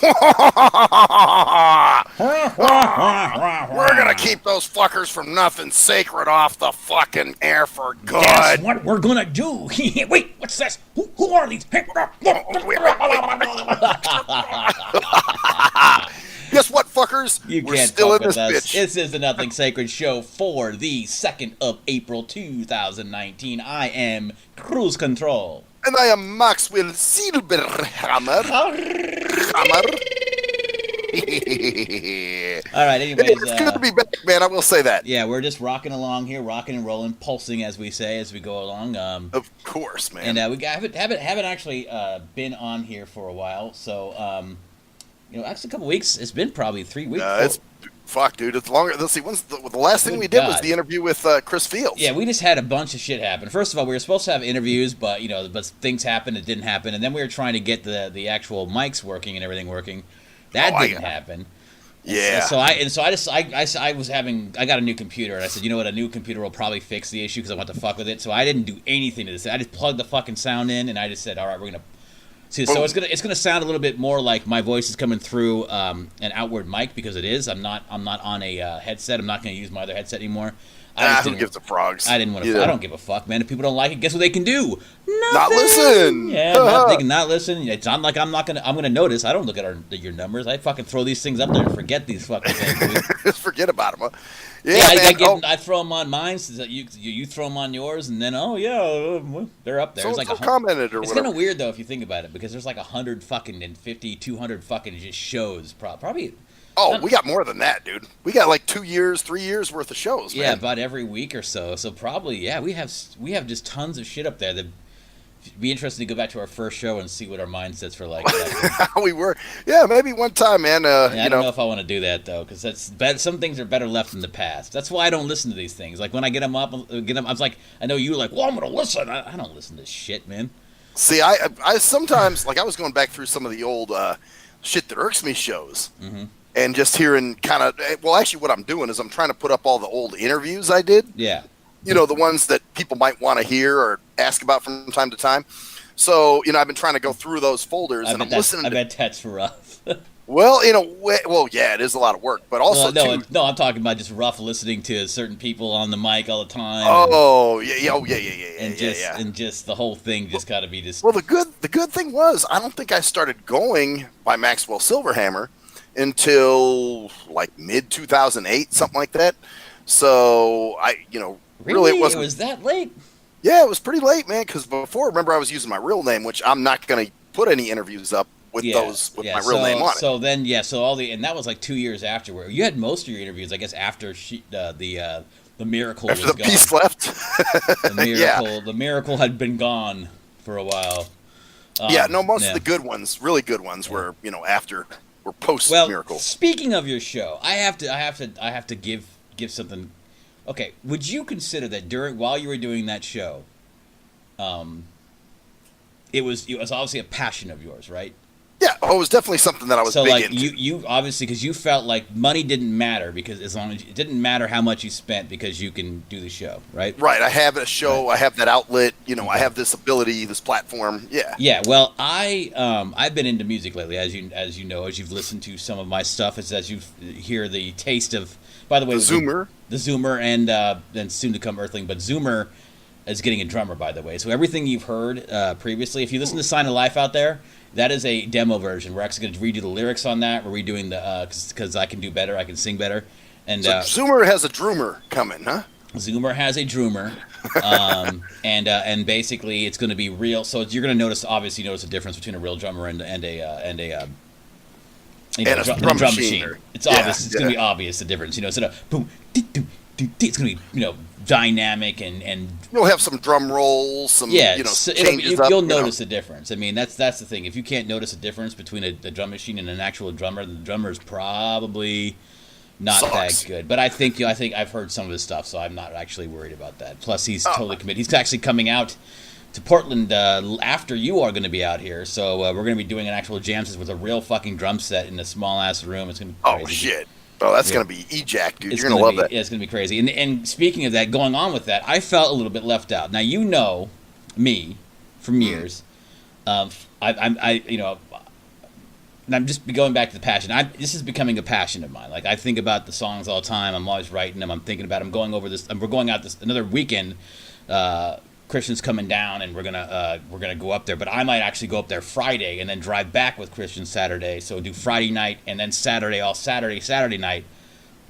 We're gonna keep those fuckers from nothing sacred off the fucking air for good. That's what we're gonna do. Wait, what's this? Who are these? Guess what, fuckers? You We're can't still fuck in with this us. bitch. This is the Nothing Sacred Show for the 2nd of April, 2019. I am Cruise Control. And I am Maxwell Silverhammer. All right, anyways. It's good to be back, man. I will say that. Yeah, we're just rocking along here, rocking and rolling, pulsing, as we say, as we go along. Of course, man. And we haven't actually been on here for a while, so actually a couple weeks. It's been probably 3 weeks. Fuck, dude. It's longer. Let's see. The last thing we did was the interview with Chris Fields. Yeah, we just had a bunch of shit happen. First of all, we were supposed to have interviews, but things happened. It didn't happen, and then we were trying to get the actual mics working and everything working. That didn't happen. Yeah. So I got a new computer, and I said, you know what, a new computer will probably fix the issue because I want to fuck with it. So I didn't do anything to this. I just plugged the fucking sound in, and I just said, all right, we're gonna. So it's gonna sound a little bit more like my voice is coming through an outward mic because it is. I'm not on a headset. I'm not gonna use my other headset anymore. Who gives a frogs? I didn't want to. I don't give a fuck, man. If people don't like it, guess what they can do? Nothing. Not listen. Yeah, they can not listen. It's not like I'm gonna notice. I don't look at your numbers. I fucking throw these things up there and forget these fucking things. Dude. Just forget about them. Huh? Yeah, I throw them on mine. So that you throw them on yours, and then they're up there. So it's like commented or it's whatever. kind of weird though if you think about it, because there's like 100 fucking and 50, 200 fucking just shows. Probably. Oh, we got more than that, dude. We got like 2 years, 3 years worth of shows, man. Yeah, about every week or so. So probably, we have just tons of shit up there. That'd be interesting to go back to our first show and see what our mindsets were like. How we were. Yeah, maybe one time, man. I don't know if I want to do that though, because some things are better left in the past. That's why I don't listen to these things. Like when I get them up, I was like, I know you're like, well, I'm gonna listen. I don't listen to shit, man. See, I sometimes like I was going back through some of the old shit that irks me shows. Mm-hmm. And just hearing kind of, well, actually what I'm doing is I'm trying to put up all the old interviews I did. Yeah. You know, the ones that people might want to hear or ask about from time to time. So, I've been trying to go through those folders and I'm listening. I bet that's rough. Well, yeah, it is a lot of work, but also no, I'm talking about just rough listening to certain people on the mic all the time. And just the whole thing just got to be just. Well, the good thing was I don't think I started going by Maxwell Silverhammer until like mid 2008, something like that. So really it wasn't. It was that late. Yeah, it was pretty late, man. Because before, remember, I was using my real name, which I'm not going to put any interviews up with my real name on it. So then, and that was like 2 years after. Where you had most of your interviews, I guess, after the miracle after was the gone. peace left. The miracle had been gone for a while. Most of the good ones, really good ones, were after. Or post miracle. Speaking of your show, I have to give something. Okay, would you consider that while you were doing that show, it was obviously a passion of yours, right? Yeah, it was definitely something that I was big into. You obviously, because you felt like money didn't matter, because as long as it didn't matter how much you spent, because you can do the show, right? Right. I have a show. Right. I have that outlet. I have this ability, this platform. Yeah. Yeah. Well, I've been into music lately, as you know, as you've listened to some of my stuff, as you hear the taste of. By the way, the Zoomer, and soon to come Earthling, but Zoomer is getting a drummer, by the way. So everything you've heard previously, if you listen to Sign of Life out there. That is a demo version. We're actually going to redo the lyrics on that. We're redoing because I can do better. I can sing better. And so Zoomer has a drummer coming, huh? Zoomer has a drummer, and basically it's going to be real. So you're going to notice a difference between a real drummer and a drum machine. It's obvious. It's going to be obvious the difference. Instead of boom, it's going to be dynamic and you'll have some drum rolls, some changes up. You'll notice a difference. I mean, that's the thing. If you can't notice a difference between a drum machine and an actual drummer, then the drummer is probably not that good. But I think I've heard some of his stuff, so I'm not actually worried about that. Plus, he's totally committed. He's actually coming out to Portland after you are going to be out here, so we're going to be doing an actual jam session with a real fucking drum set in a small ass room. It's going to be crazy. Oh shit. Oh, that's going to be ejack, dude. You're going to love that. Yeah, it's going to be crazy. And speaking of that, going on with that, I felt a little bit left out. Now, you know me from years. I and I'm just going back to the passion. This is becoming a passion of mine. Like, I think about the songs all the time. I'm always writing them. I'm thinking about them. Going over this. We're going out this another weekend. Christian's coming down, and we're gonna go up there. But I might actually go up there Friday and then drive back with Christian Saturday. So do Friday night and then Saturday night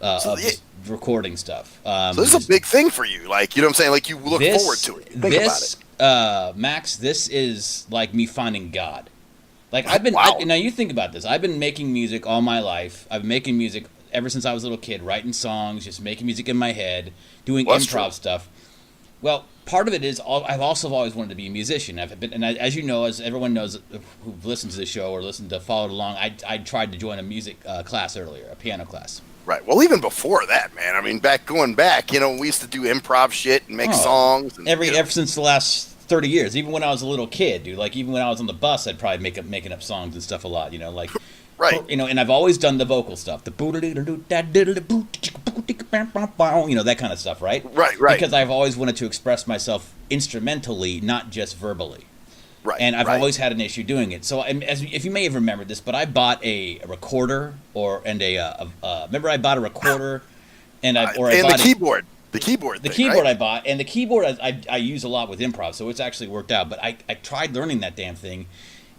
of just recording stuff. So this is a big thing for you. Like, you know what I'm saying? Like, you look forward to it. Think about it. Max, this is like me finding God. Like, now you think about this. I've been making music all my life. I've been making music ever since I was a little kid, writing songs, just making music in my head, doing improv stuff. Well, part of it is I've also always wanted to be a musician. As you know, as everyone knows who've listened to the show or followed along, I tried to join a music class earlier, a piano class. Right. Well, even before that, man. I mean, going back, you know, we used to do improv shit and make songs. And, ever since the last 30 years, even when I was a little kid, dude. Like, even when I was on the bus, I'd probably making up songs and stuff a lot, you know, like. Right. You know, and I've always done the vocal stuff, you know, that kind of stuff, right? Right. Because I've always wanted to express myself instrumentally, not just verbally. Right. And I've always had an issue doing it. So, if you may have remembered this, but I bought a recorder remember I bought a recorder and the keyboard. The keyboard. I bought, and the keyboard I use a lot with improv, so it's actually worked out. But I tried learning that damn thing,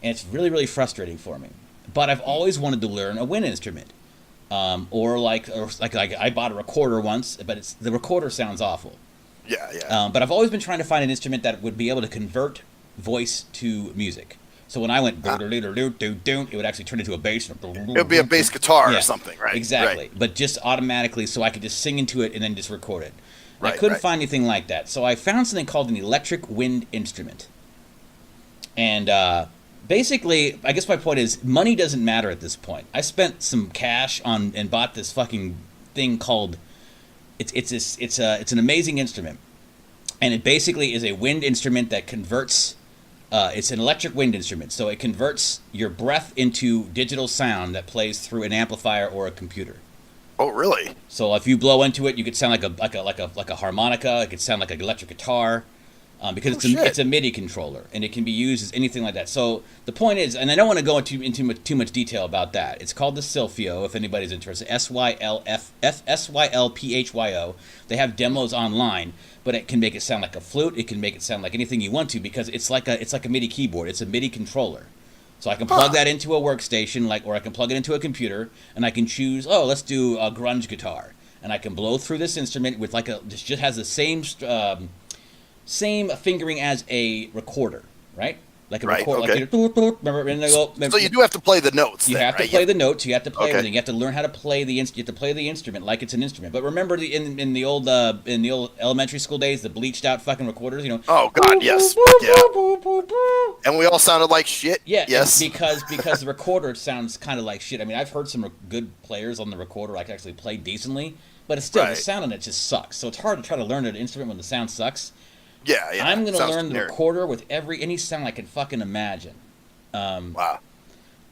and it's really, really frustrating for me. But I've always wanted to learn a wind instrument, or I bought a recorder once, but the recorder sounds awful. Yeah. But I've always been trying to find an instrument that would be able to convert voice to music. So when I went, it would actually turn into a bass. It would be a bass guitar or something, right? Exactly. Right. But just automatically, so I could just sing into it and then just record it. Right, I couldn't find anything like that. So I found something called an electric wind instrument. And basically, I guess my point is, money doesn't matter at this point. I spent some cash on and bought this fucking thing called. It's an amazing instrument, and it basically is a wind instrument that converts. It's an electric wind instrument, so it converts your breath into digital sound that plays through an amplifier or a computer. Oh, really? So if you blow into it, you could sound like a harmonica. It could sound like an electric guitar, because it's a MIDI controller, and it can be used as anything like that. So the point is, and I don't want to go into too much detail about that. It's called the Sylphio, if anybody's interested. SYLPHYO. They have demos online. But it can make it sound like a flute. It can make it sound like anything you want to, because it's like a MIDI keyboard. It's a MIDI controller. So I can plug that into a workstation, or I can plug it into a computer, and I can choose. Oh, let's do a grunge guitar, and I can blow through this instrument with just has the same fingering as a recorder, right? Like a recorder. Okay. Remember, so you do have to play the notes. You have to play the notes. You have to play everything. You have to learn how to play the instrument like it's an instrument. But remember, in the old elementary school days, the bleached out fucking recorders. You know. Oh God, yes. Yeah. And we all sounded like shit. Yeah. Yes. Because the recorder sounds kind of like shit. I mean, I've heard some good players on the recorder. I can actually play decently, but it's still the sound on it just sucks. So it's hard to try to learn an instrument when the sound sucks. Yeah. I'm going to learn the recorder with any sound I can fucking imagine. Wow.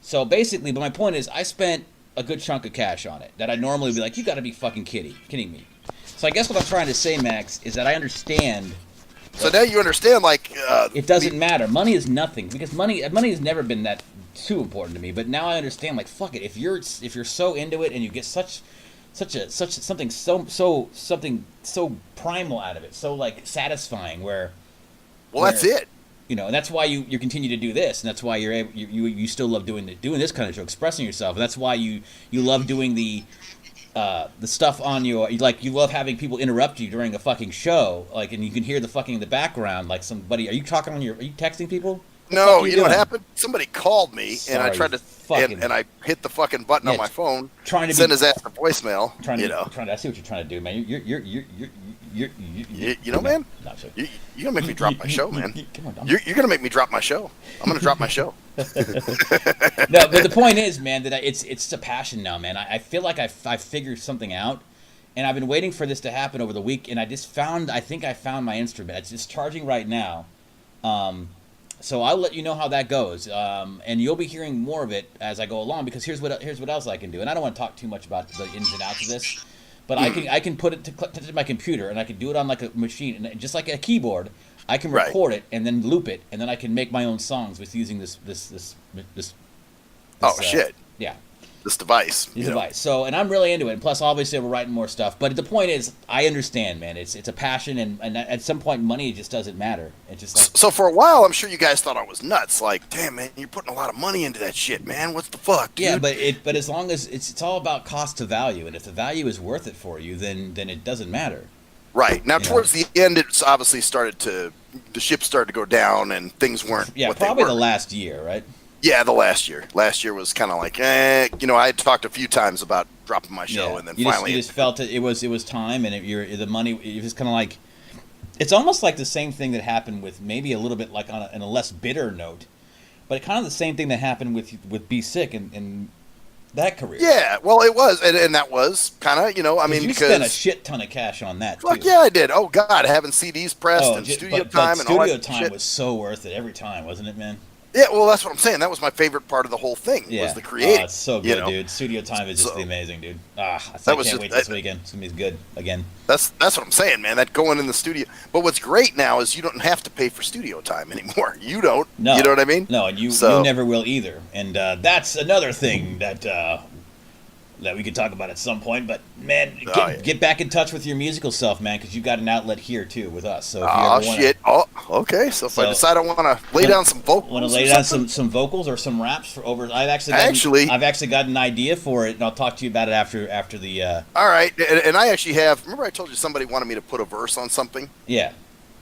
So basically, but my point is, I spent a good chunk of cash on it that I'd normally be like, you got to be fucking kidding me. So I guess what I'm trying to say, Max, is that I understand. So now you understand, like... it doesn't matter. Money is nothing, because money has never been that too important to me. But now I understand, like, fuck it. If you're so into it and you get something so primal out of it, so like satisfying, that's it. You know, and that's why you continue to do this, and that's why you still love doing this kind of show, expressing yourself, and that's why you love doing the stuff on you love having people interrupt you during a fucking show, like, and you can hear the fucking in the background, like somebody. Are you texting people? No, you know what happened? Somebody called me, and I tried to, and I hit the fucking button on my phone, send his ass a voicemail. I see what you're trying to do, man. You know, man. Not sure. You're gonna make me drop my show, man. Come on, you're gonna make me drop my show. I'm gonna drop my show. No, but the point is, man, that it's a passion now, man. I feel like I figured something out, and I've been waiting for this to happen over the week, and I think I found my instrument. It's just charging right now. So I'll let you know how that goes, and you'll be hearing more of it as I go along, because here's what else I can do, and I don't want to talk too much about the ins and outs of this, but I can put it to my computer, and I can do it on like a machine, and just like a keyboard, I can record it and then loop it, and then I can make my own songs with using this shit! Yeah. This device. His device. So, and I'm really into it. And plus, obviously, we're writing more stuff. But the point is, I understand, man. It's a passion, and at some point, money just doesn't matter. It's just like, So for a while, I'm sure you guys thought I was nuts. Like, damn, man, you're putting a lot of money into that shit, man. What the fuck, dude? yeah. But as long as it's all about cost to value, and if the value is worth it for you, then it doesn't matter. Right. Now, You know? towards the end, it's obviously the ship started to go down, and things weren't Yeah, what probably they were. the last year, right? Yeah, the last year. Last year was kind of like, I had talked a few times about dropping my show, Yeah. and then you finally, just felt it was time, and the money. It was kind of like, it's almost like the same thing that happened with, maybe a little bit like on a less bitter note, but kind of the same thing that happened with baaaack and that career. yeah, well, it was, and that was kind of, I mean, you because spent a shit ton of cash on that too. fuck yeah, I did. Oh God, having CDs pressed and studio time and all studio that time shit. was so worth it every time, wasn't it, man? Yeah, well, that's what I'm saying. That was my favorite part of the whole thing. Yeah, Was the creating. Oh, it's so good, dude. Studio time is just amazing, dude. I can't wait this weekend. It's gonna be good again. That's what I'm saying, man. That going in the studio. But what's great now is you don't have to pay for studio time anymore. You don't. No, you know what I mean? No, and you never will either. And that's another thing that we could talk about at some point. But man, get back in touch with your musical self, man, because you've got an outlet here too with us. So if you ever wanna, shit. Oh, okay. So if I decide I want to lay down some vocals, want to lay down some vocals or some raps for over, I've actually got an idea for it, and I'll talk to you about it after the. All right, and I actually have. Remember, I told you somebody wanted me to put a verse on something. Yeah.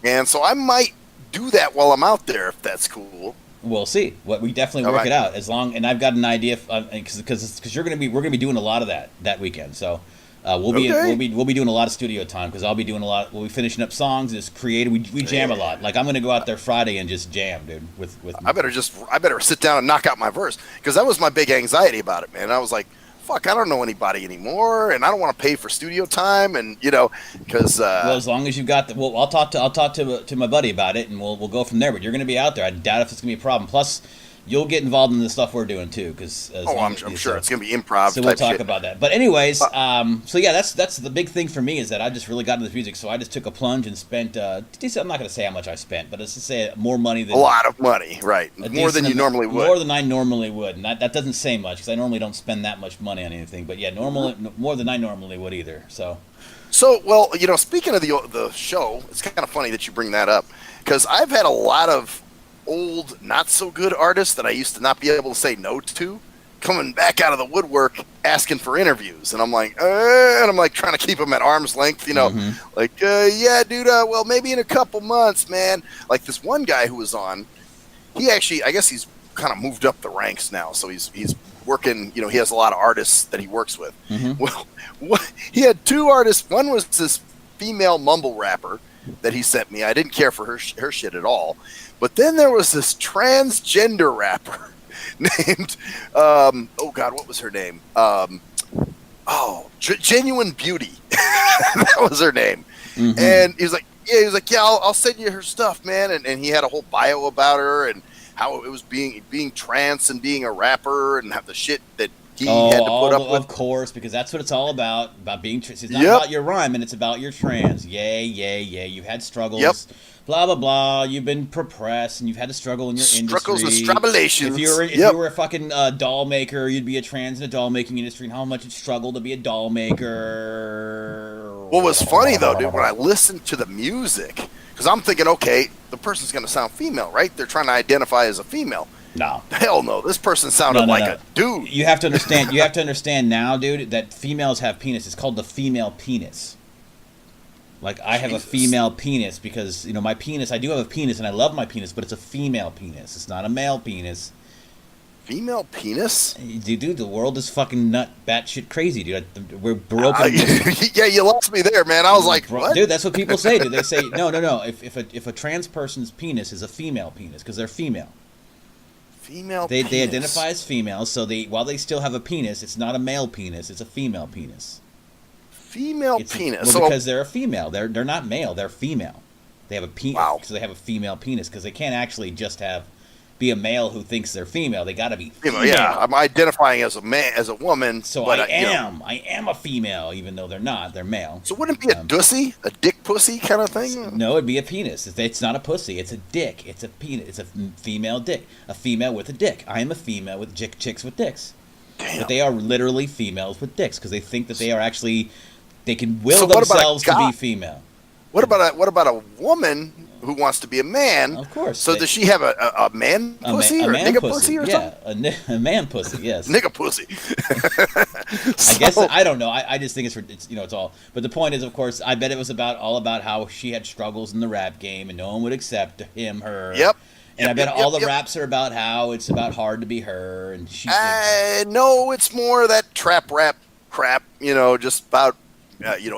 And so I might do that while I'm out there, if that's cool. We'll see. We definitely work it out and I've got an idea because we're gonna be doing a lot of that weekend. So we'll be doing a lot of studio time because I'll be doing a lot. We'll be finishing up songs. It's creative. We jam a lot. Like I'm gonna go out there Friday and just jam, dude. With I better sit down and knock out my verse because that was my big anxiety about it, man. I was like, fuck, I don't know anybody anymore, and I don't want to pay for studio time, and because well, as long as you got I'll talk to my buddy about it, and we'll go from there. But you're going to be out there. I doubt if it's going to be a problem. Plus, you'll get involved in the stuff we're doing too, because I'm sure it's going to be improv. So we'll talk about that. But anyways, so yeah, that's the big thing for me is that I just really got into this music. So I just took a plunge and spent. I'm not going to say how much I spent, but let's just say more money than a lot of money, right? More than you normally would. More than I normally would, and that doesn't say much because I normally don't spend that much money on anything. But yeah, more than I normally would either. So well, speaking of the show, it's kind of funny that you bring that up because I've had a lot of old, not so good artists that I used to not be able to say no to, coming back out of the woodwork asking for interviews, and I'm like, trying to keep them at arm's length, like, yeah, dude, well, maybe in a couple months, man. Like this one guy who was on, he actually, I guess he's kind of moved up the ranks now, so he's working, he has a lot of artists that he works with. Well, he had two artists. One was this female mumble rapper that he sent me. I didn't care for her shit at all. But then there was this transgender rapper named, oh God, what was her name? Genuine Beauty. That was her name. And he was like, yeah, I'll send you her stuff, man. And he had a whole bio about her and how it was being trans and being a rapper and have the shit that he had to put up with. Of course, because that's what it's all about being trans. It's not about your rhyme, and it's about your trans. Yay. You've had struggles. Yep. Blah, blah, blah. You've been repressed, and you've had to struggle in your Struggles industry. and strabulations. If you were a fucking doll maker, you'd be a trans in the doll making industry, and how much it struggled to be a doll maker. What was funny, though, dude, when I listened to the music, because I'm thinking, okay, the person's going to sound female, right? They're trying to identify as a female. No. Hell no. This person sounded like a dude. You have to understand. You have to understand now, dude, that females have penis. It's called the female penis. Like I have a female penis because my penis. I do have a penis, and I love my penis, but it's a female penis. It's not a male penis. Female penis? Dude, the world is fucking batshit crazy, dude. We're broken. Yeah, you lost me there, man. I was like, what? Dude, that's what people say. Dude, they say no. If a trans person's penis is a female penis because they're female. They identify as female, so while they still have a penis, it's not a male penis, it's a female penis. Penis. Because they're a female. They're not male, they're female. They have a penis, so they have a female penis because they can't actually just be a male who thinks they're female. They got to be female. Yeah, I'm identifying as a man, as a woman. So I am a female, even though they're not. They're male. So wouldn't it be a dussy, a dick pussy kind of thing? No, it'd be a penis. It's not a pussy. It's a dick. It's a penis. It's a female dick. A female with a dick. I am a female with chicks with dicks. Damn. But they are literally females with dicks because they think that they are actually, they can will So what about a themselves to be guy? female. What about a woman who wants to be a man? Of course. So does she have a man pussy or a nigga pussy or something? Yeah, a man pussy. Yes. Nigga pussy. I guess I don't know. I just think it's it's all. But the point is, of course, I bet it was all about how she had struggles in the rap game and no one would accept her. Yep. And I bet all the raps are about how it's about hard to be her and she. No, it's more that trap rap crap. Just about.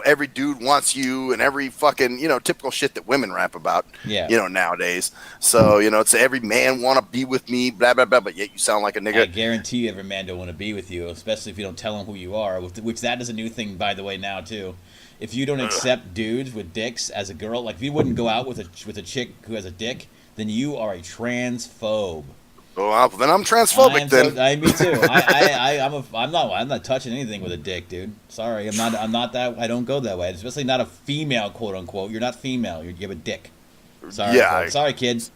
Every dude wants you and every fucking, typical shit that women rap about, nowadays. So, it's every man want to be with me, blah, blah, blah, but yet you sound like a nigga. I guarantee you every man don't want to be with you, especially if you don't tell him who you are, which that is a new thing, by the way, now, too. If you don't accept dudes with dicks as a girl, like if you wouldn't go out with a chick who has a dick, then you are a transphobe. Well, then I'm transphobic. Me too. I'm not touching anything with a dick, dude. Sorry, I'm not that. I don't go that way. Especially not a female, quote unquote. You're not female. You have a dick. Sorry, sorry, kids.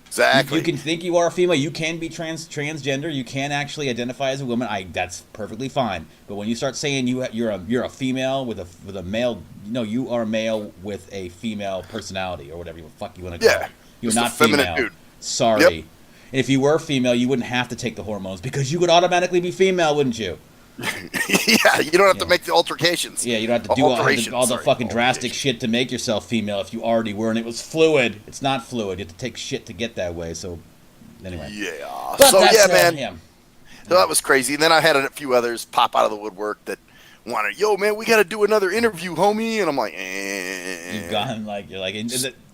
Exactly. You can think you are a female. You can be transgender. You can actually identify as a woman. That's perfectly fine. But when you start saying you're a female with a male, you are a male with a female personality or whatever the fuck you want to call it. You're not female. Dude. Sorry. Yep. And if you were female, you wouldn't have to take the hormones because you would automatically be female, wouldn't you? Yeah, you don't have to make the altercations. Yeah, you don't have to do all the fucking drastic shit to make yourself female if you already were, and it was fluid. It's not fluid. You have to take shit to get that way. So, anyway. Yeah. But man. Him. So that was crazy. And then I had a few others pop out of the woodwork that wanted, yo, man, we got to do another interview, homie. And I'm like, You've gone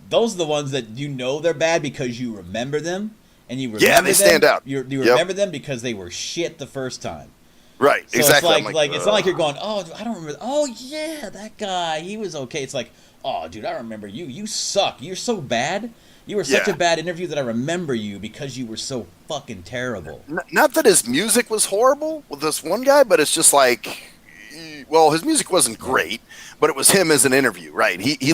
those are the ones that they're bad because you remember them. And you remember they stand out. You remember them because they were shit the first time. Right, so exactly. It's not like you're going, oh, I don't remember. Oh, yeah, that guy, he was okay. It's like, oh, dude, I remember you. You suck. You're so bad. You were such a bad interview that I remember you because you were so fucking terrible. Not that his music was horrible with this one guy, but it's just like, well, his music wasn't great, but it was him as an interview, right? He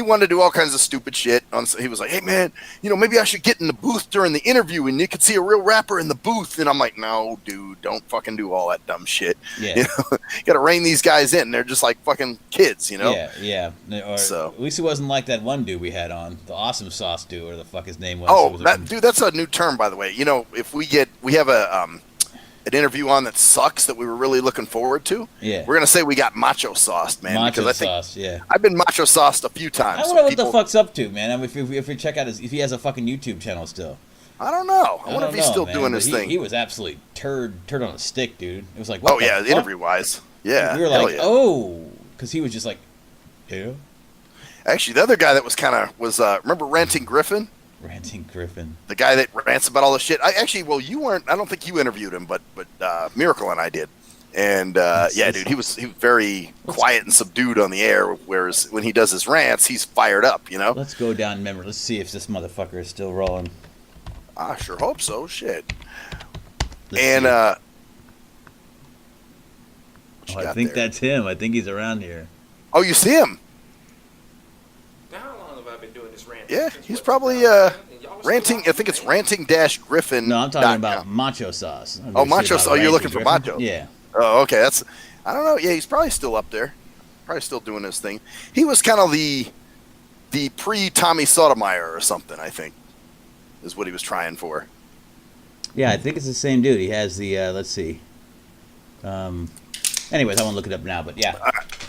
wanted to do all kinds of stupid shit. He was like, hey, man, maybe I should get in the booth during the interview and you could see a real rapper in the booth. And I'm like, no, dude, don't fucking do all that dumb shit. Yeah. You got to rein these guys in. They're just like fucking kids, Yeah. Or at least it wasn't like that one dude we had on, the Awesome Sauce dude, or the fuck his name was. Oh, that's a new term, by the way. If we have an interview on that sucks that we were really looking forward to. Yeah, we're gonna say we got macho sauced, man. I've been macho sauced a few times. I wonder what the fuck's up to, man. I mean, if we check out if he has a fucking YouTube channel still. I don't know. I wonder if he's still doing his thing. He was absolutely turd on a stick, dude. It was like, what interview wise, yeah. We were like, because he was just like, yeah. Actually, the other guy that was remember Ranting Griffin? Ranting Griffin. The guy that rants about all the shit. You weren't. I don't think you interviewed him, but Miracle and I did. And dude, he was very quiet and subdued on the air. Whereas when he does his rants, he's fired up. Let's go down memory. Let's see if this motherfucker is still rolling. I sure hope so. Shit. I think that's him. I think he's around here. Oh, you see him? Yeah, he's probably ranting. I think it's ranting-griffin. No, I'm talking about Macho Sauce. Macho Sauce. Oh, you're looking for Macho. Yeah. Oh, okay. I don't know. Yeah, he's probably still up there. Probably still doing his thing. He was kind of the pre-Tommy Sotomayor or something, I think, is what he was trying for. Yeah, I think it's the same dude. He has the, let's see. Anyways, I won't look it up now, but yeah.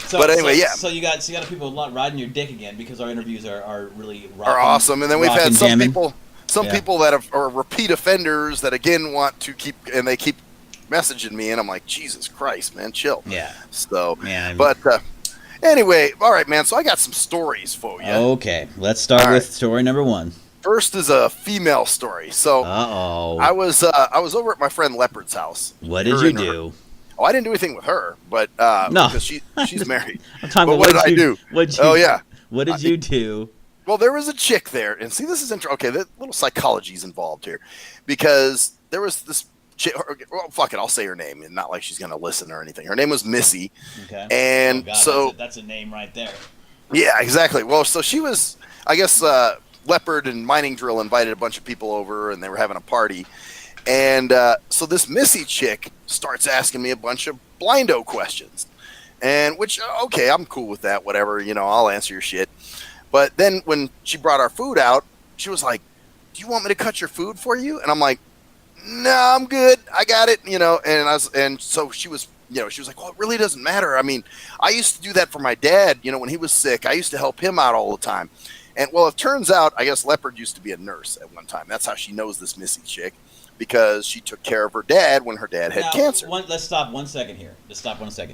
So you got people riding your dick again because our interviews are really are awesome, and then we've had some people that are repeat offenders that again want to keep messaging me, and I'm like, Jesus Christ, man, chill. Yeah. So, but anyway, all right, man. So I got some stories for you. Okay, let's start with story number one. First is a female story. So, I was over at my friend Leopard's house. What did you do? Oh, I didn't do anything with her, but no, because she's married. But what did I do? What did you do? Well, there was a chick there, and see, this is interesting. Okay, the little psychology's involved here, because there was this chick. Well, fuck it, I'll say her name, and not like she's gonna listen or anything. Her name was Missy. Okay. And that's a name right there. Yeah, exactly. Well, so she was, I guess, Leopard and Mining Drill invited a bunch of people over, and they were having a party. And so this Missy chick starts asking me a bunch of blindo questions. And which, okay, I'm cool with that, whatever, I'll answer your shit. But then when she brought our food out, she was like, do you want me to cut your food for you? And I'm like, no, I'm good. I got it, and so she was, she was like, well, it really doesn't matter. I mean, I used to do that for my dad, when he was sick. I used to help him out all the time. And well, it turns out, I guess Leopard used to be a nurse at one time. That's how she knows this Missy chick, because she took care of her dad when her dad had cancer. Let's stop 1 second here.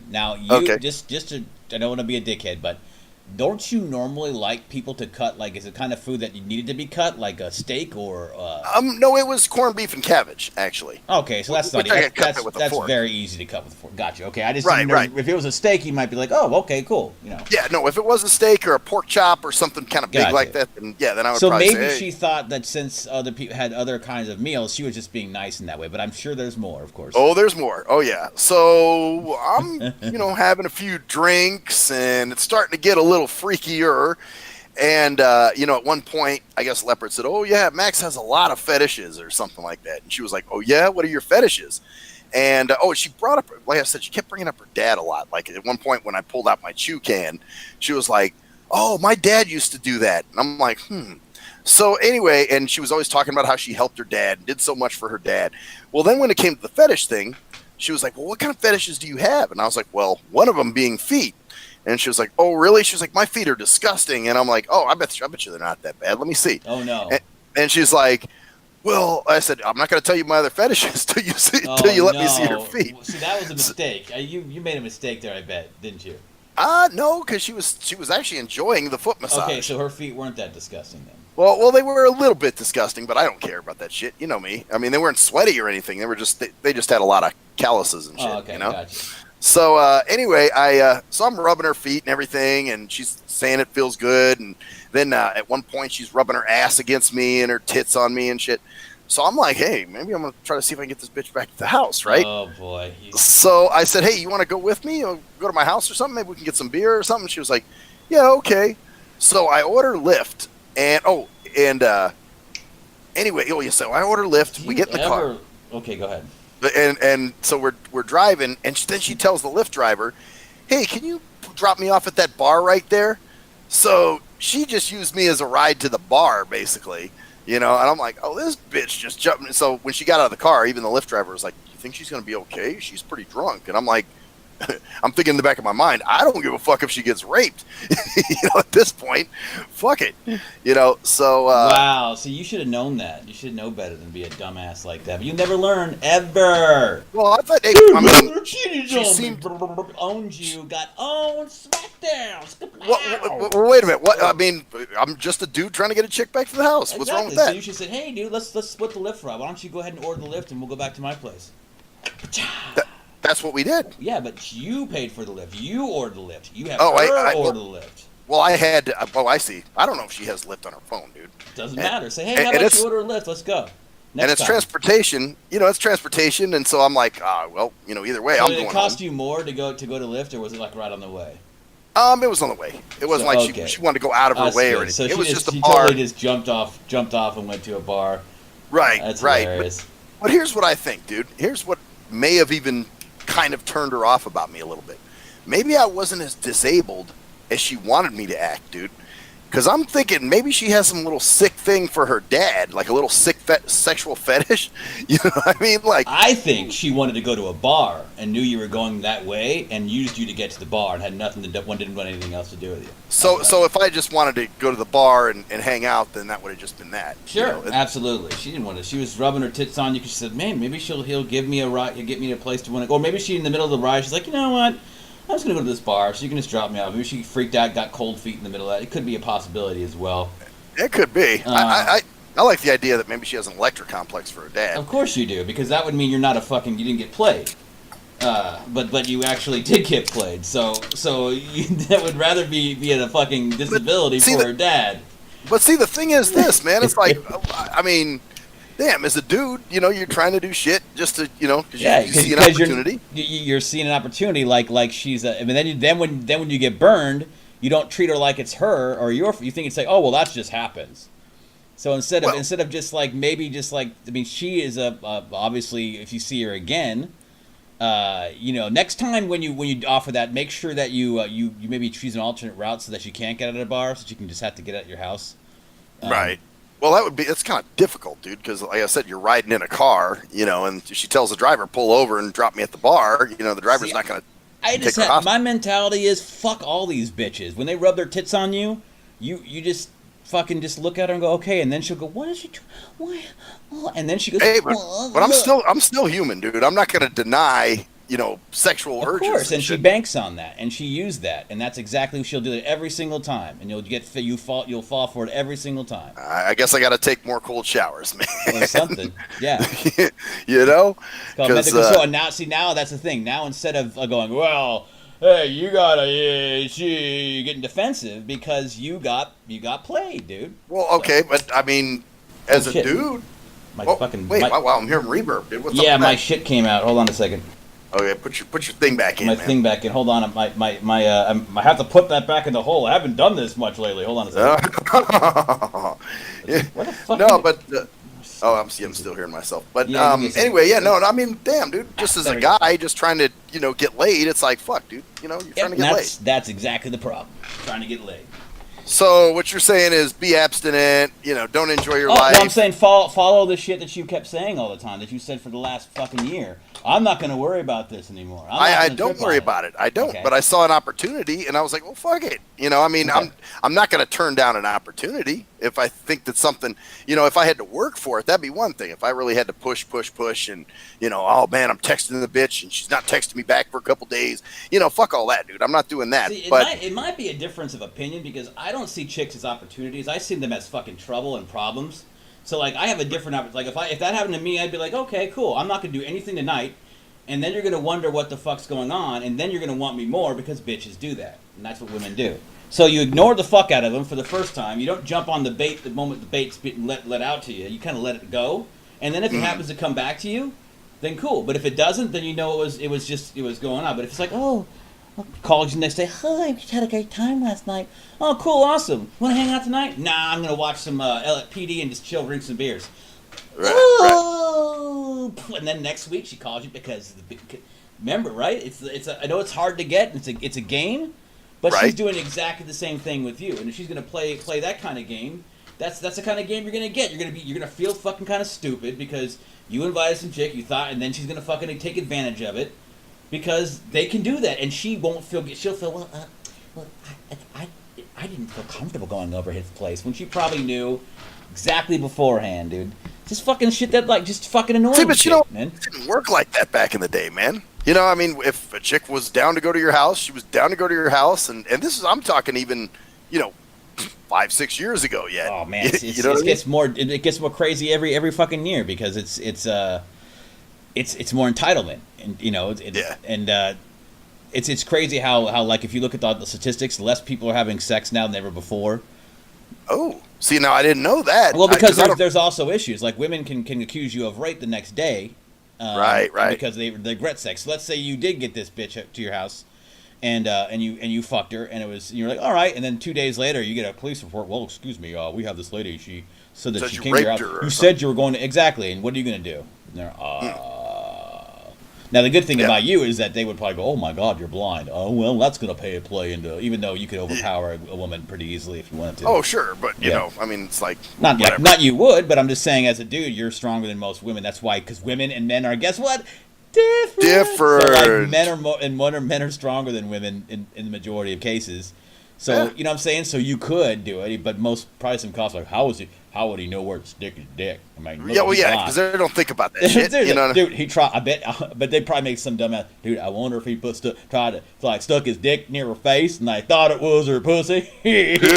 Now, okay. just to, I don't want to be a dickhead, but don't you normally like people to cut, like, is it kind of food that you needed to be cut, like a steak or? No, it was corned beef and cabbage, actually. Okay, so that's that's very easy to cut with a fork. Gotcha. Okay, I just didn't know if it was a steak, you might be like, oh, okay, cool. Yeah, no, if it was a steak or a pork chop or something kind of big like that, then I would. So probably maybe say, she thought that since other people had other kinds of meals, she was just being nice in that way. But I'm sure there's more, of course. Oh, there's more. Oh yeah. So I'm, having a few drinks, and it's starting to get a little freakier. And, at one point, I guess Leopard said, oh, yeah, Max has a lot of fetishes or something like that. And she was like, oh, yeah, what are your fetishes? And, she brought up, like I said, she kept bringing up her dad a lot. Like at one point when I pulled out my chew can, she was like, oh, my dad used to do that. And I'm like, So anyway, and she was always talking about how she helped her dad and did so much for her dad. Well, then when it came to the fetish thing, she was like, well, what kind of fetishes do you have? And I was like, well, one of them being feet. And she was like, oh, really? She was like, my feet are disgusting. And I'm like, oh, I bet you they're not that bad. Let me see. Oh, no. And she's like, well, I said, I'm not going to tell you my other fetishes till you let me see your feet. See, that was a mistake. You made a mistake there, I bet, didn't you? No, because she was actually enjoying the foot massage. Okay, so her feet weren't that disgusting then. Well, they were a little bit disgusting, but I don't care about that shit. You know me. I mean, they weren't sweaty or anything. They were they just had a lot of calluses and shit. Oh, okay, gotcha. So anyway, so I'm rubbing her feet and everything, and she's saying it feels good. And then at one point, she's rubbing her ass against me and her tits on me and shit. So I'm like, hey, maybe I'm gonna try to see if I can get this bitch back to the house, right? Oh boy. So I said, hey, you want to go with me? Or go to my house or something? Maybe we can get some beer or something. She was like, yeah, okay. So I order Lyft, and anyway, so I order Lyft. We get in the car. Okay, go ahead. And so we're driving, and then she tells the Lyft driver, hey, can you drop me off at that bar right there? So she just used me as a ride to the bar, basically, and I'm like, oh, this bitch just jumped. So when she got out of the car, even the Lyft driver was like, you think she's going to be okay? She's pretty drunk. And I'm like, I'm thinking in the back of my mind, I don't give a fuck if she gets raped. At this point, fuck it. So wow. So you should have known that. You should know better than be a dumbass like that. But you never learn ever. Well, I thought she seemed owned you, got owned, smackdown. Well, wait a minute. What? I mean, I'm just a dude trying to get a chick back to the house. What's wrong with that? So you should say, hey, dude, let's split the Lyft ride. Why don't you go ahead and order the Lyft, and we'll go back to my place. That's what we did. Yeah, but you paid for the Lyft. You ordered the Lyft. You have her order the Lyft. Well, I had to. Oh, I see. I don't know if she has Lyft on her phone, dude. Doesn't matter. Say, hey, how about you order a Lyft? Let's go. It's transportation. It's transportation, and so I'm like, well, either way, I'm going home. Did it cost you more to go to Lyft, or was it like right on the way? It was on the way. It wasn't she wanted to go out of her way or anything. So it was just a bar. She totally just jumped off and went to a bar. Right, That's right. Hilarious. But here's what I think, dude. Here's what may have even kind of turned her off about me a little bit. Maybe I wasn't as disabled as she wanted me to act, dude. Because I'm thinking maybe she has some little sick thing for her dad, like a little sick sexual fetish. You know what I mean? Like, I think she wanted to go to a bar and knew you were going that way and used you to get to the bar and had nothing to do, didn't want anything else to do with you. So if I just wanted to go to the bar and hang out, then that would have just been that. Sure, absolutely. She didn't want to. She was rubbing her tits on you because she said, "Man, maybe he'll give me a ride, he'll get me a place to want to go." Or maybe she in the middle of the ride, she's like, "You know what? I'm just going to go to this bar, so you can just drop me off." Maybe she freaked out, got cold feet in the middle of that. It could be a possibility as well. It could be. I like the idea that maybe she has an electric complex for her dad. Of course you do, because that would mean you're not you didn't get played. But you actually did get played. So that would rather be a fucking disability for her dad. But see, the thing is this, man. It's like, I mean, damn, as a dude, you're trying to do shit just to, because you see an opportunity. You're seeing an opportunity like she's I mean, then when you get burned, you don't treat her like it's her or you think it's like, oh, well, that just happens. So instead of just like maybe just like I mean she is obviously if you see her again, next time when you offer that, make sure that you maybe choose an alternate route so that she can't get out of the bar, so she can just have to get out of your house. Right. Well, it's kind of difficult, dude, because like I said, you're riding in a car, and she tells the driver, pull over and drop me at the bar. The driver's not going to take her off. My mentality is fuck all these bitches. When they rub their tits on you, you just fucking just look at her and go, okay, and then she'll go, what is she doing? Why? Oh, and then she goes, hey, but I'm still human, dude. I'm not going to deny, sexual urges. Of course, and she banks on that, and she used that, and that's exactly what she'll do it every single time, and you'll fall for it every single time. I guess I got to take more cold showers, man. Or something, yeah. So now that's the thing. Now instead of going, well, hey, she getting defensive because you got played, dude. Well, okay, but I mean, as a dude. Wow, I'm hearing reverb, dude. What's up with my that? shit came out. Hold on a second. Okay, put your thing back in. My thing back in. Hold on, I have to put that back in the hole. I haven't done this much lately. Hold on a second. What the fuck? No, but I'm still hearing myself. But anyway, I mean, damn, dude. Just as a guy, just trying to get laid, it's like fuck, dude. You're trying to get laid. That's exactly the problem. Trying to get laid. So what you're saying is be abstinent. Don't enjoy your life. No, I'm saying follow the shit that you kept saying all the time that you said for the last fucking year. I'm not going to worry about this anymore. I don't worry about it. I don't. Okay. But I saw an opportunity, and I was like, well, fuck it. I mean, okay. I'm not going to turn down an opportunity if I think that something, if I had to work for it, that'd be one thing. If I really had to push, and, oh, man, I'm texting the bitch, and she's not texting me back for a couple days. Fuck all that, dude. I'm not doing that. See, it might be a difference of opinion because I don't see chicks as opportunities. I see them as fucking trouble and problems. So, like, I have a different... Like, if that happened to me, I'd be like, okay, cool. I'm not going to do anything tonight. And then you're going to wonder what the fuck's going on. And then you're going to want me more because bitches do that. And that's what women do. So you ignore the fuck out of them for the first time. You don't jump on the bait the moment the bait's being let out to you. You kind of let it go. And then if it happens to come back to you, then cool. But if it doesn't, then you know it was going on. But if it's like, oh... Call you the next day. Hi, we just had a great time last night. Oh, cool, awesome. Want to hang out tonight? Nah, I'm gonna watch some PD and just chill, drink some beers. Right. And then next week she calls you because remember, right? I know it's hard to get. It's a game, but she's doing exactly the same thing with you. And if she's gonna play that kind of game, that's the kind of game you're gonna get. You're gonna feel fucking kind of stupid because you invited some chick you thought, and then she's gonna fucking take advantage of it. Because they can do that, and she won't feel. She'll feel I didn't feel comfortable going over his place when she probably knew exactly beforehand, dude. Just fucking shit that just fucking annoying. See, but shit, man. It didn't work like that back in the day, man. I mean, if a chick was down to go to your house, she was down to go to your house, and this is I'm talking even 5-6 years ago yet. Oh man, it gets more crazy every fucking year because it's more entitlement, and it's crazy how like if you look at the statistics, less people are having sex now than ever before. Oh, see, now I didn't know that. Well, because there's also issues like women can accuse you of rape the next day, right, because they regret sex. So let's say you did get this bitch to your house, and you fucked her, and you're like, all right, and then 2 days later you get a police report. Well, excuse me, we have this lady. She said that she came to your house. You said you were going to exactly, and what are you going to do? And now, the good thing about you is that they would probably go, oh, my God, you're blind. Oh, well, that's going to play into... Even though you could overpower a woman pretty easily if you wanted to. Oh, sure. But, I mean, it's like... Not you would, but I'm just saying as a dude, you're stronger than most women. That's why, because women and men are, guess what? Different. So, like, men are stronger than women in the majority of cases. So, you know what I'm saying? So you could do it, but probably some cops like, how would he know where to stick his dick? I mean, because they don't think about that shit. Dude, he tried. I bet they probably make some dumbass. Dude, I wonder if he tried to stuck his dick near her face, and I thought it was her pussy. It's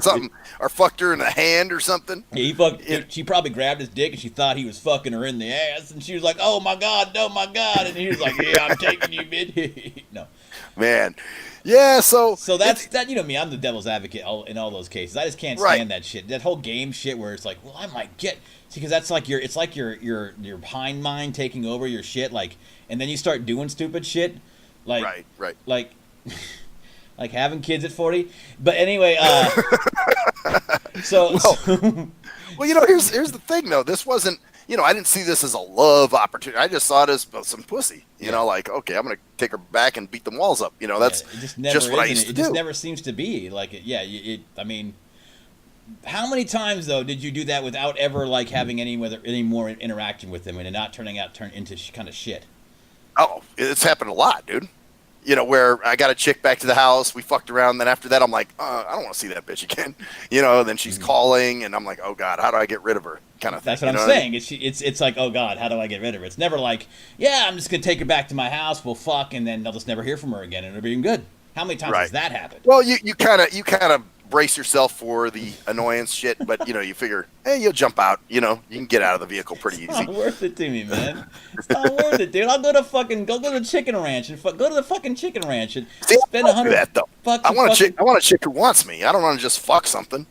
something, or fucked her in the hand or something. She probably grabbed his dick, and she thought he was fucking her in the ass, and she was like, "Oh my God, and he was like, "Yeah, I'm taking you, bitch." No, man. Yeah, so that's that. You know me, I'm the devil's advocate in all those cases. I just can't stand that shit. That whole game shit where it's like, well, I might get because that's like it's like your hind mind taking over your shit, like, and then you start doing stupid shit, like right, like Like having kids at 40. But anyway, so, Well, so well, here's the thing though. This wasn't, I didn't see this as a love opportunity. I just saw it as some pussy. Like, okay, I'm gonna take her back and beat them walls up. That's it just never just what I used to it do. just never seems to be like it. Yeah, I mean, how many times though did you do that without ever like having any more interaction with them and it not turn into kind of shit? Oh, it's happened a lot, dude. Where I got a chick back to the house, we fucked around, then after that I'm like, I don't want to see that bitch again. Then she's calling, and I'm like, oh God, how do I get rid of her? Kind of thing. That's what I'm saying. It's like, oh God, how do I get rid of her? It's never like, yeah, I'm just gonna take her back to my house, we'll fuck, and then I'll just never hear from her again, and it'll be good. How many times has that happened? Well, you kind of brace yourself for the annoyance shit, but you figure, hey, you'll jump out. You can get out of the vehicle pretty easy. It's not worth it to me, man. It's not worth it, dude. I'll go to the chicken ranch and go to the fucking chicken ranch and spend $100. That though. I want a chick who wants me. I don't want to just fuck something.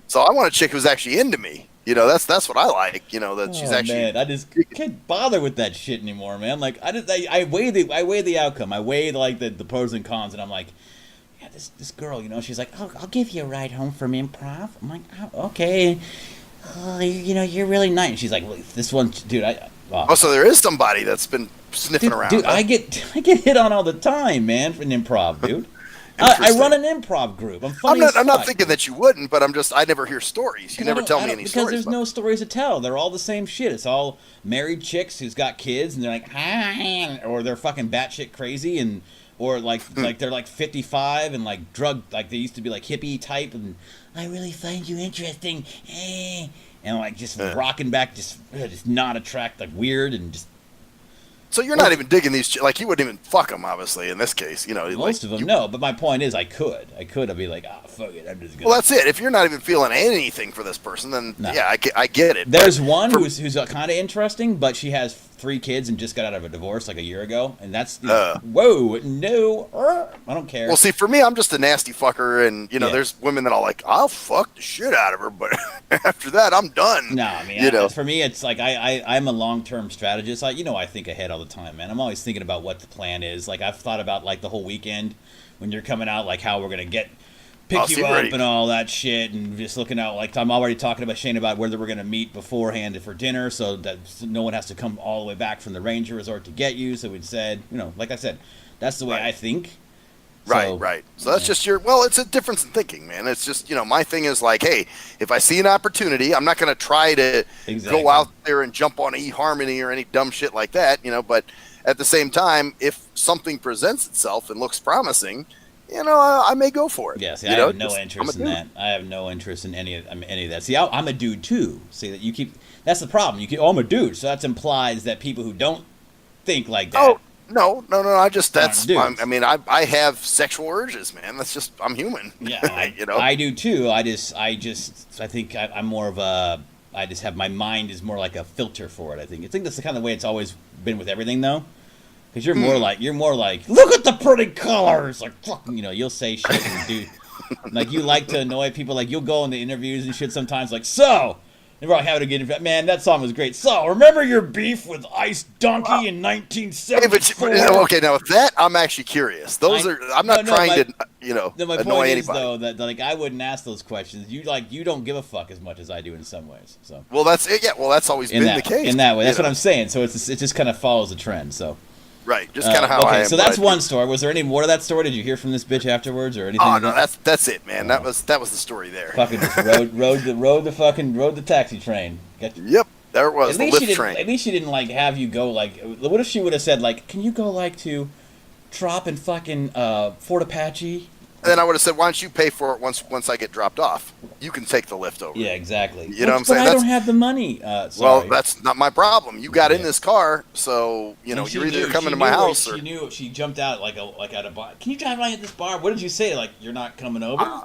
So I want a chick who's actually into me. That's what I like. That she's actually. Man, I just can't bother with that shit anymore, man. Like I weigh the outcome. I weigh like the pros and cons, and I'm like, yeah, this girl, she's like, oh, I'll give you a ride home from improv. I'm like, oh, okay. Oh, you're really nice. And she's like, well, this one, dude, so there is somebody that's been sniffing around. Dude, huh? I get hit on all the time, man, for an improv, dude. I run an improv group. I'm funny. I'm not thinking that you wouldn't, but I never hear stories. You never tell me any stories. Because there's no stories to tell. They're all the same shit. It's all married chicks who's got kids, and they're like, hi, or they're fucking batshit crazy, or like they're like 55 and like drug, like they used to be like hippie type, and I really find you interesting, and like just rocking back, just not attract, like weird and just. So you're not even digging these, like you wouldn't even fuck them, obviously, in this case. Most of them, no. But my point is, I'd be like, fuck it, I'm just gonna. Well, that's it. If you're not even feeling anything for this person, then yeah, I get it. There's one who's kind of interesting, but she has 3 kids and just got out of a divorce like a year ago, and that's whoa, no, I don't care. Well, see, for me, I'm just a nasty fucker, and there's women that I'll fuck the shit out of her, but after that, I'm done. No, I mean, for me, it's like I'm a long-term strategist. I think ahead all the time, man. I'm always thinking about what the plan is. Like I've thought about like the whole weekend when you're coming out, like how we're gonna pick you up and all that shit, and just looking out. Like I'm already talking about Shane about whether we're gonna meet beforehand for dinner, so that no one has to come all the way back from the Ranger Resort to get you. So we said, like I said, that's the way I think. Right. So that's just it's a difference in thinking, man. It's just, my thing is like, hey, if I see an opportunity, I'm not going to try to go out there and jump on eHarmony or any dumb shit like that, but at the same time, if something presents itself and looks promising, I may go for it. Yeah, see, I have no interest in that. I have no interest in any of that. See, I'm a dude too. See, that's the problem. I'm a dude, so that implies that people who don't think like that. Oh. No. I have sexual urges, man. That's just, I'm human. Yeah, I do too. I think I'm more of I just have, my mind is more like a filter for it. I think that's the kind of way it's always been with everything, though. Because you're more like, look at the pretty colors, like fucking, you'll say shit and do, like you like to annoy people, like you'll go in the interviews and shit sometimes, like so. Never having to get man. That song was great. So, remember your beef with Ice Donkey in 1974? Hey, okay, now with that, I'm actually curious. I'm not trying to, my annoy point anybody. Is, though, that like I wouldn't ask those questions. You don't give a fuck as much as I do in some ways. So. Well, that's it. Yeah. Well, that's always been the case. In that way, that's what I'm saying. So it just kind of follows the trend. So. Right, just kind of how I am. So that's one story. Was there any more to that story? Did you hear from this bitch afterwards or anything? Oh no, that's it, man. That was the story there. Fucking just rode the taxi train. Yep, there it was. The Lyft train. At least she didn't like have you go like. What if she would have said like, can you go like to Trop and fucking Fort Apache? Then I would have said, why don't you pay for it once I get dropped off? You can take the Lyft over. Yeah, exactly. You know what I'm saying? But I don't have the money. Sorry. Well, that's not my problem. You got in this car, so you're either coming to my house or she knew. She jumped out like at a bar. Can you drive by at this bar? What did you say? Like you're not coming over?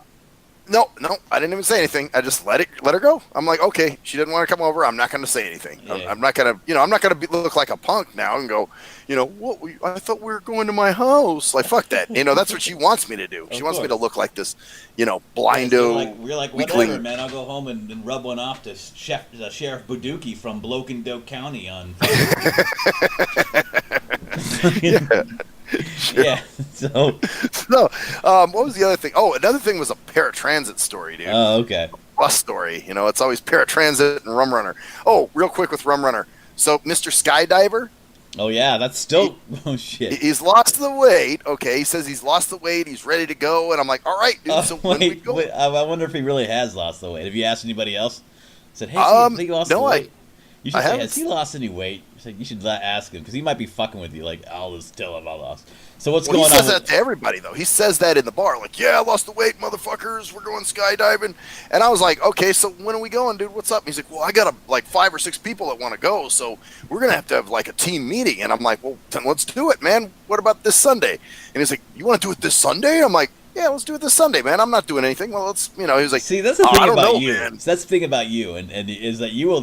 No, I didn't even say anything. I just let her go. I'm like, okay, she didn't want to come over. I'm not going to say anything. Yeah. I'm not going to, I'm not going to look like a punk now and go, what? I thought we were going to my house. Like, fuck that. That's what she wants me to do. She wants me to look like this, blindo. You're like whatever, man. I'll go home and rub one off to Sheriff Buduki from Bloke and Doak County on. Yeah. Sure. Yeah. So, No, what was the other thing? Oh, another thing was a paratransit story, dude. oh, okay. Bus story. You know, it's always paratransit and rum runner. Oh, real quick with rum runner. So, Mr. Skydiver, Oh yeah, that's still. Oh shit. he's lost the weight. Okay, he says he's lost the weight. He's ready to go. And I'm like, all right, dude. So when we go, wait, I wonder if he really has lost the weight. Have you asked anybody else? Said, hey, has he lost no, the weight? You should I say, haven't. has he lost any weight? You should ask him because he might be fucking with you. Like, I'll still have lost. So what's Well, going he says on? that to everybody, though. He says that in the bar, like, yeah, I lost the weight, motherfuckers. We're going skydiving. And I was like, okay, so when are we going, dude? What's up? And he's like, well, I got like 5 or 6 people that want to go, so we're going to have like a team meeting. And I'm like, well, then let's do it, man. What about this Sunday? And he's like, you want to do it this Sunday? I'm like, yeah, let's do it this Sunday, man. I'm not doing anything. Well, let's, he was like, See, that's the thing I don't about know, you. man. So that's the thing about you, and is that you will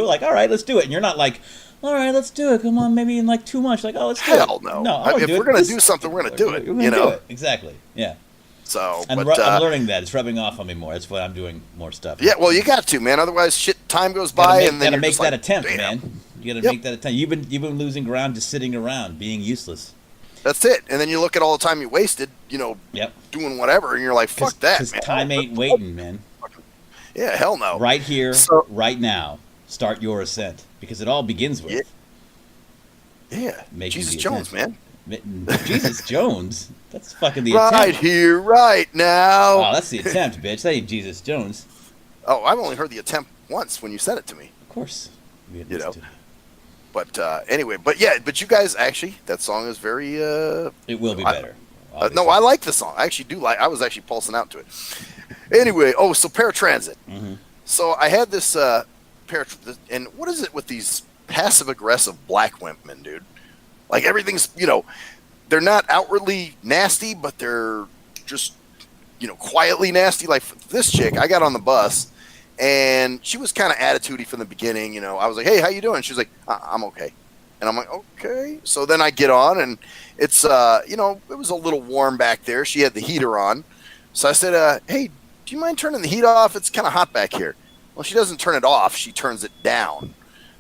like, all right, let's do it, and you're not like, all right, let's do it. Come on, maybe in like 2 months, like, oh, let's do it. Hell no. No, If we're going to do something, we're going to do it, We're gonna do it. Exactly. Yeah. So, I'm learning that. It's rubbing off on me more. That's why I'm doing more stuff. yeah, well, you got to, man. Otherwise, time goes Gotta by, make, and then gotta you're make just that like, attempt, damn. man. You gotta make that attempt. You've been losing ground just sitting around, being useless. That's it. And then you look at all the time you wasted, Yep. doing whatever, and you're like, fuck that, Because man. time ain't waiting, man. Yeah, hell no. Right here, So- right now, start your ascent because it all begins with Yeah. making Jesus the Jones, attempt. man. Jesus Jones. That's fucking the Right attempt. here, right now. Oh, that's the attempt, bitch. That ain't Jesus Jones. Oh, I've only heard the attempt once when you said it to me. Of course. We had You this know. too. But anyway, but you guys actually, that song is very. It will be better. No, I like the song. I actually do like. I was actually pulsing out to it. Anyway, so paratransit. Mm-hmm. So I had this and what is it with these passive aggressive black women, dude? Like everything's, they're not outwardly nasty, but they're just, quietly nasty. Like this chick, I got on the bus, and she was kind of attitudey from the beginning. I was like, "Hey, how you doing?" She's like, "I'm okay," and I'm like, "Okay." So then I get on, and it's, it was a little warm back there. She had the heater on, so I said, "Hey, do you mind turning the heat off? It's kind of hot back here." Well, she doesn't turn it off; she turns it down.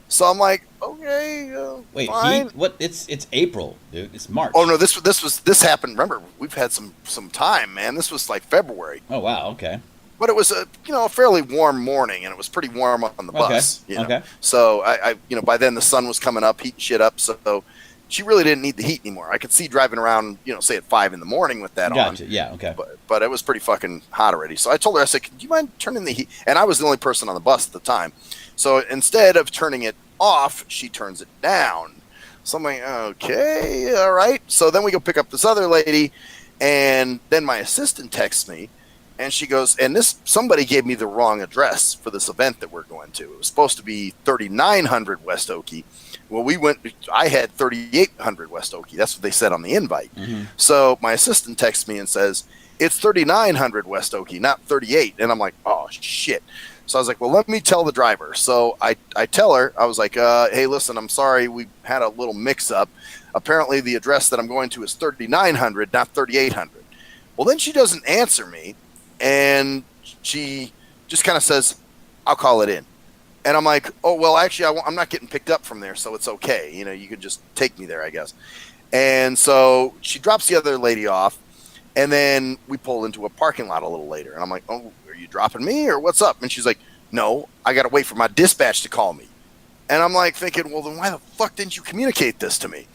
So I'm like, okay, Wait, fine. what? It's April, dude. It's March. Oh no, this happened. Remember, we've had some time, man. This was like February, Oh wow. Okay. but it was a fairly warm morning, and it was pretty warm on the bus. Okay. So I by then the sun was coming up, heating shit up. So she really didn't need the heat anymore. I could see driving around, say at 5 a.m. with that Gotcha. on. Yeah. Okay. But it was pretty fucking hot already. So I told her, I said, "Do you mind turning the heat?" And I was the only person on the bus at the time. So instead of turning it off, she turns it down. So I'm like, okay, all right. So then we go pick up this other lady, and then my assistant texts me, and she goes, and somebody gave me the wrong address for this event that we're going to. It was supposed to be 3900 West Okie. Well, I had 3800 West Okie. That's what they said on the invite. Mm-hmm. So my assistant texts me and says, it's 3900 West Okie, not 38. And I'm like, oh, shit. So I was like, well, let me tell the driver. So I tell her, I was like, hey, listen, I'm sorry. We had a little mix up. Apparently the address that I'm going to is 3900, not 3800. Well, then she doesn't answer me. And she just kind of says, I'll call it in. And I'm like, oh, well, actually, I'm not getting picked up from there. So it's okay. You can just take me there, I guess. And so she drops the other lady off. And then we pull into a parking lot a little later. And I'm like, oh, are you dropping me or what's up? And she's like, no, I got to wait for my dispatch to call me. And I'm like thinking, well, then why the fuck didn't you communicate this to me?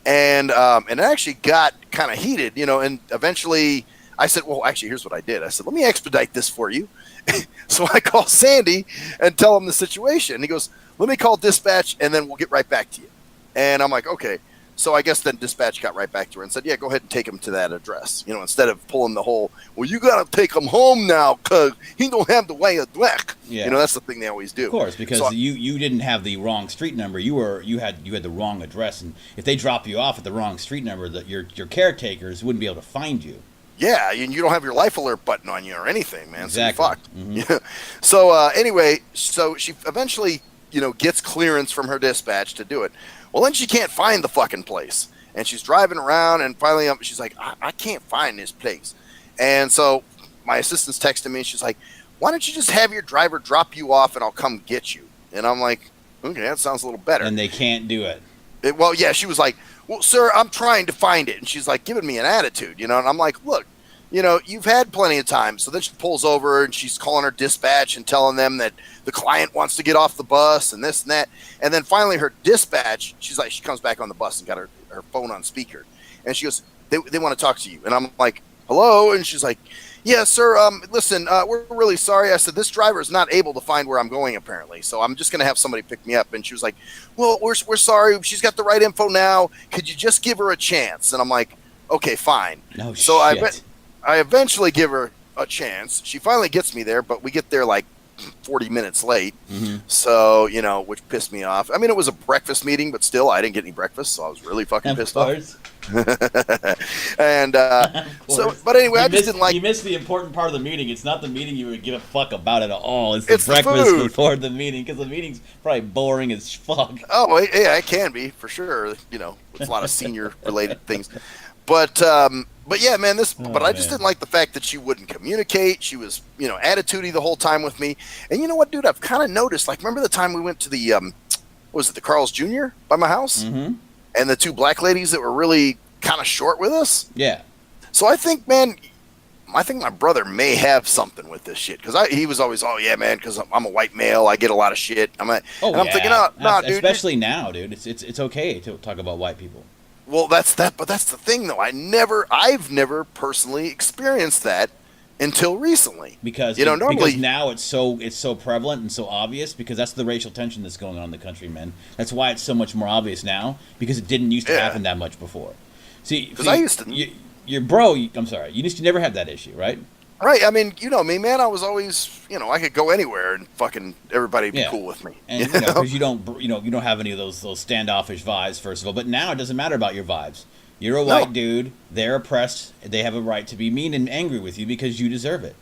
And it actually got kind of heated, and eventually I said, well, actually, here's what I did. I said, let me expedite this for you. So I call Sandy and tell him the situation. And he goes, let me call dispatch and then we'll get right back to you. And I'm like, okay. So I guess then dispatch got right back to her and said, yeah, go ahead and take him to that address. Instead of pulling the whole, well, you got to take him home now because he don't have the way of black. Yeah. That's the thing they always do. Of course, because so, you didn't have the wrong street number. You had the wrong address, and if they drop you off at the wrong street number, your caretakers wouldn't be able to find you. Yeah, and you don't have your life alert button on you or anything, man. Exactly. So you're fucked. Mm-hmm. Yeah. So anyway, so she eventually, gets clearance from her dispatch to do it. Well, then she can't find the fucking place. And she's driving around, and finally she's like, I can't find this place. And so my assistant's texting me, and she's like, why don't you just have your driver drop you off, and I'll come get you? And I'm like, okay, that sounds a little better. And they can't do it. Well, yeah, she was like, well, sir, I'm trying to find it. And she's like giving me an attitude, and I'm like, look, you've had plenty of time. So then she pulls over and she's calling her dispatch and telling them that the client wants to get off the bus and this and that. And then finally her dispatch, she's like, she comes back on the bus and got her phone on speaker. And she goes, they want to talk to you. And I'm like, hello? And she's like, yeah, sir, listen, we're really sorry. I said, this driver is not able to find where I'm going, apparently. So I'm just going to have somebody pick me up. And she was like, well, we're sorry. She's got the right info now. Could you just give her a chance? And I'm like, okay, fine. No so shit. I eventually give her a chance. She finally gets me there, but we get there like 40 minutes late. Mm-hmm. So, which pissed me off. I mean, it was a breakfast meeting, but still, I didn't get any breakfast. So I was really fucking pissed off. And so, but anyway, I just didn't like. You missed the important part of the meeting. It's not the meeting you would give a fuck about at all. It's the breakfast the food before the meeting, because the meeting's probably boring as fuck. Oh, yeah, it can be for sure. It's a lot of senior related things, but yeah, man, but I just didn't like the fact that she wouldn't communicate. She was, attitudey the whole time with me. And you know what, dude? I've kind of noticed. Like, remember the time we went to the what was it, the Carl's Jr. by my house? Mm-hmm. And the two black ladies that were really kind of short with us. Yeah. So I think, man, my brother may have something with this shit, because he was always, oh yeah, man, because I'm a white male, I get a lot of shit. I'm thinking, no, dude, especially now, dude. It's okay to talk about white people. Well, that's the thing, though. I've never personally experienced that until recently. Because normally, because now it's so prevalent and so obvious, because that's the racial tension that's going on in the country, man. That's why it's so much more obvious now, because it didn't used to happen that much before. See, because I used to. I'm sorry. You used to never have that issue, right? Right. I mean, you know me, man. I was always, I could go anywhere and fucking everybody be cool with me. And because you don't have any of those standoffish vibes, first of all. But now it doesn't matter about your vibes. You're a white dude. They're oppressed. They have a right to be mean and angry with you because you deserve it.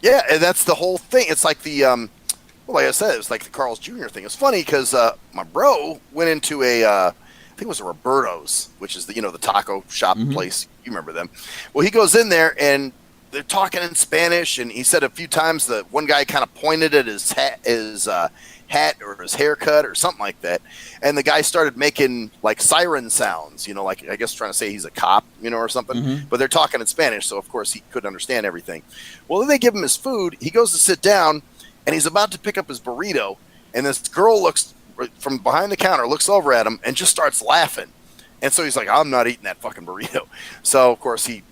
Yeah, and that's the whole thing. It's like the like I said, it was like the Carl's Jr. thing. It's funny because my bro went into I think it was a Roberto's, which is the taco shop place. You remember them? Well, he goes in there and they're talking in Spanish, and he said a few times that one guy kind of pointed at his hat or his haircut or something like that, and the guy started making like siren sounds, like I guess trying to say he's a cop, or something. But they're talking in Spanish, so of course he couldn't understand everything. Well, then they give him his food. He goes to sit down, and he's about to pick up his burrito, and this girl looks from behind the counter, looks over at him, and just starts laughing. And so he's like, I'm not eating that fucking burrito. So of course he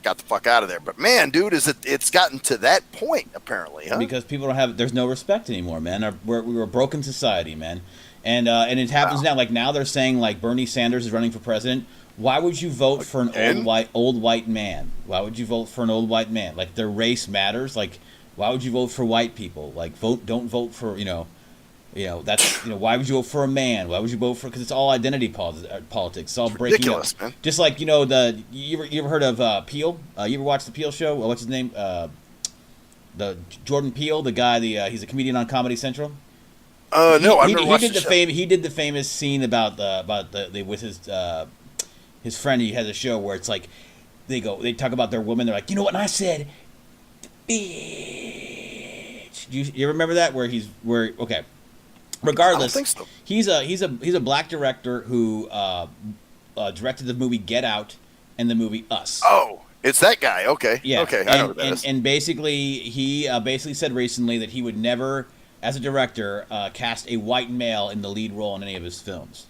got the fuck out of there. But man, dude, it's gotten to that point apparently, huh? Because people there's no respect anymore, man. We're a broken society, man. And it happens now. Like now they're saying like Bernie Sanders is running for president. Why would you vote for an old white man? Why would you vote for an old white man? Like their race matters. Like why would you vote for white people? Like don't vote for that's why would you vote for a man? Why would you vote for? Because it's all identity politics. It's all breaking ridiculous, up. Man. Just like you ever heard of Peele? You ever watched the Peele show? What's his name? The Jordan Peele, the guy. He's a comedian on Comedy Central. No, I've never watched the show. He did the famous scene about with his friend. He has a show where it's like they talk about their woman. They're like, you know what? And I said, bitch. Do you remember that? Okay. Regardless, I don't think so. He's a black director who directed the movie Get Out and the movie Us. Oh, it's that guy. Okay. Yeah. Okay. I know what that is. And basically, he said recently that he would never, as a director, cast a white male in the lead role in any of his films.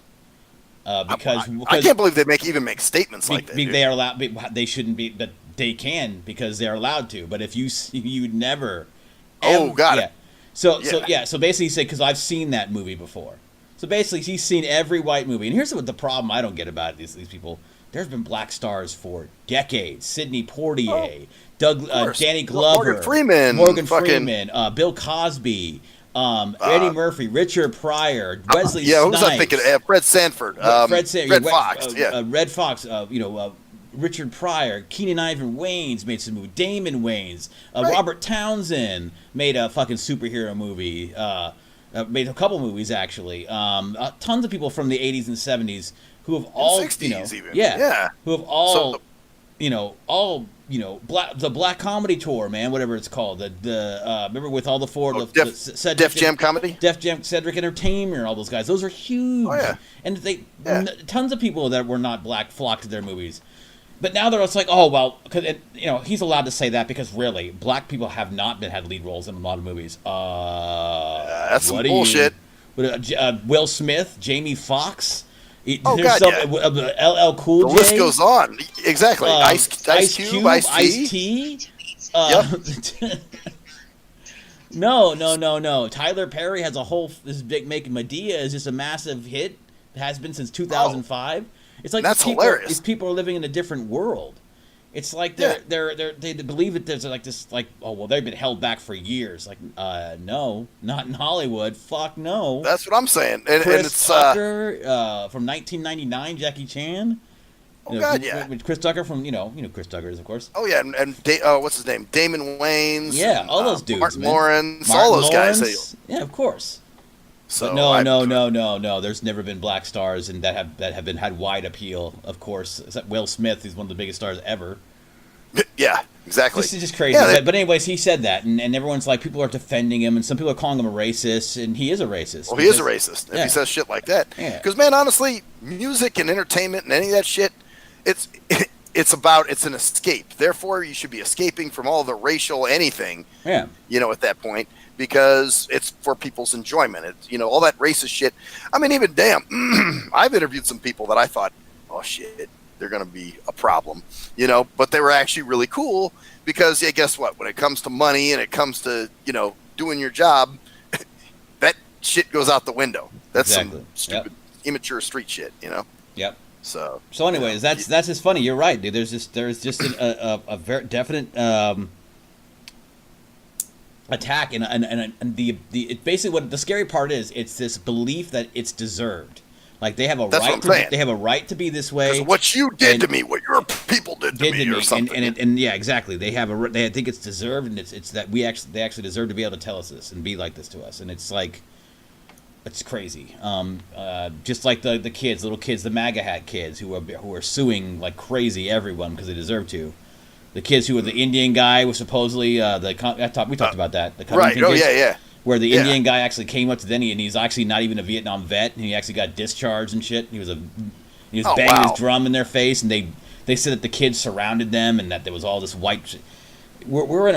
Because I can't believe they make statements like that. They are allowed. They shouldn't be, but they can because they're allowed to. But if you'd never. Got it. So basically he said, because I've seen that movie before. So basically he's seen every white movie. And here's what the problem I don't get about these people. There's been black stars for decades. Sidney Poitier, Danny Glover, Morgan Freeman, Bill Cosby, Eddie Murphy, Richard Pryor, Wesley Snipes. Who was I thinking? Fred Sanford. Red Fox. Red Fox. Richard Pryor, Keenan Ivan Wayans made some movie. Damon Wayans, Robert Townsend made a fucking superhero movie. Made a couple movies actually. Tons of people from the 80s and 70s who have all 60s even. who have all all the Black Comedy Tour, man, whatever it's called. Remember with all the four, Def Jam comedy, Def Jam, Cedric Entertainment, all those guys. Those are huge. Oh, yeah. And tons of people that were not black flocked to their movies. But now they're just like, oh well, because he's allowed to say that because really, black people have not had lead roles in a lot of movies. That's some bullshit. Will Smith, Jamie Foxx. LL Cool J. The list goes on. Exactly. Ice Cube, Ice-T. Yep. No. Tyler Perry has this big making. Medea is just a massive hit. It has been since 2005. It's like that's hilarious. These people are living in a different world. It's like they believe that there's like this they've been held back for years. Like no, not in Hollywood. Fuck no. That's what I'm saying. And Chris Tucker from 1999, Jackie Chan. Chris Tucker from Chris Tucker is of course. Oh yeah, and what's his name? Damon Wayans. Yeah, all those dudes. Martin Lawrence, all those guys. Yeah, of course. So but no. There's never been black stars and that have had wide appeal. Of course, except Will Smith, who's one of the biggest stars ever. Yeah, exactly. This is just crazy. Yeah, but anyways, he said that, and everyone's like, people are defending him, and some people are calling him a racist, and he is a racist. Well, he is a racist if he says shit like that. Because man, honestly, music and entertainment and any of that shit, it's an escape. Therefore, you should be escaping from all the racial anything. Yeah. At that point. Because it's for people's enjoyment. It's, all that racist shit. I mean, even I've interviewed some people that I thought, oh shit, they're going to be a problem, but they were actually really cool because, guess what? When it comes to money and it comes to, doing your job, that shit goes out the window. That's some stupid, immature street shit, Yep. So anyways, that's just funny. You're right, dude. There's just a very definite, attack and basically what the scary part is, it's this belief that it's deserved, like they have a right to be this way. What you did to me, what your people did to me, or something. And exactly, they think it's deserved, and it's that they actually deserve to be able to tell us this and be like this to us, and it's like it's crazy. Just like the little kids, the MAGA hat kids who are suing like crazy everyone because they deserve to. The kids who were the Indian guy was supposedly we talked about that. The right. Oh yeah. Where the Indian guy actually came up to them, and he's actually not even a Vietnam vet, and he actually got discharged and shit. He was banging his drum in their face, and they said that the kids surrounded them, and that there was all this white shit. We're in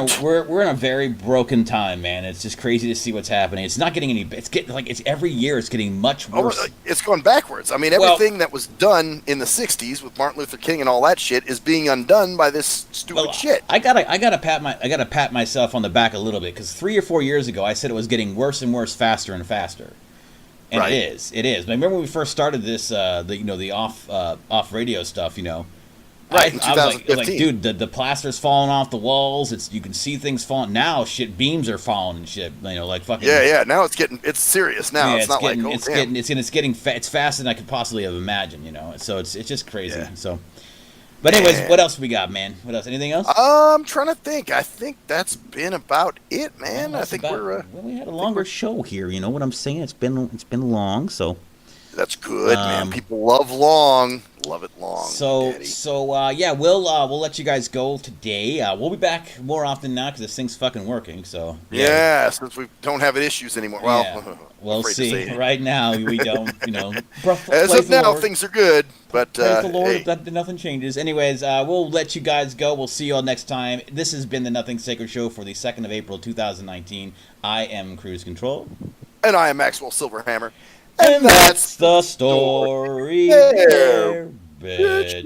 a very broken time, man. It's just crazy to see what's happening. It's not getting any. It's every year it's getting much worse. It's going backwards. I mean, everything that was done in the '60s with Martin Luther King and all that shit is being undone by this stupid shit. I gotta pat myself on the back a little bit because 3 or 4 years ago I said it was getting worse and worse, faster and faster, and it is. I remember when we first started this, the off radio stuff, Right, in 2015. I was like, dude, the plaster's falling off the walls. You can see things falling. Now, shit, beams are falling and shit. Like fucking. Yeah. Now it's serious. Now it's not getting, like it's faster than I could possibly have imagined. So it's just crazy. Yeah. So, but anyways, what else we got, man? What else? Anything else? I'm trying to think. I think that's been about it, man. Well, I think we're. We had a longer show here. You know what I'm saying? It's been long. So. That's good, man. People love long. Love it long. So we'll let you guys go today. We'll be back more often now because this thing's fucking working. So since we don't have issues anymore. Well, we'll see. Right now we don't. As of now, things are good. But praise the Lord that nothing changes. Anyways, we'll let you guys go. We'll see you all next time. This has been the Nothing Sacred Show for the 2nd of April, 2019. I am Cruise Control, and I am Maxwell Silverhammer. And that's the story there, bitches.